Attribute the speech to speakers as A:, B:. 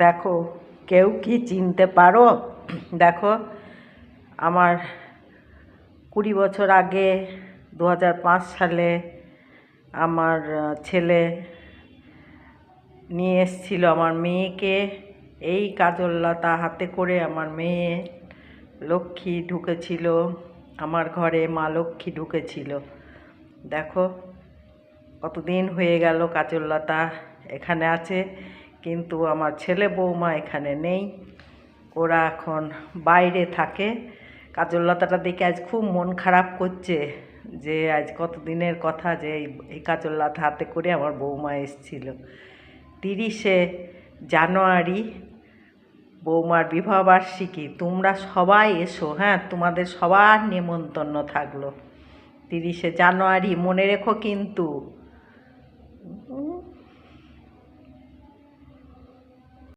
A: দেখো, কেউ কি চিনতে পারো? দেখো, আমার 20 বছর আগে 2005 সালে আমার ছেলে নিয়ে এসেছিল আমার মেয়েকে। এই কাজললতা হাতে করে আমার মেয়ে লক্ষ্মী ঢুকেছিল আমার ঘরে, মা লক্ষ্মী ঢুকেছিল। দেখো, কতদিন হয়ে গেল কাজললতা এখানে আছে, কিন্তু আমার ছেলে বৌমা এখানে নেই, ওরা এখন বাইরে থাকে। কাজললতাটা দেখে আজ খুব মন খারাপ করছে যে আজ কতদিনের কথা যে এই কাজললতা হাতে করে আমার বৌমা এসেছিল। 30শে জানুয়ারি বৌমার বিবাহবার্ষিকী, তোমরা সবাই এসো, হ্যাঁ, তোমাদের সবার নেমন্তন্ন থাকলো। 30শে জানুয়ারি মনে রেখো কিন্তু।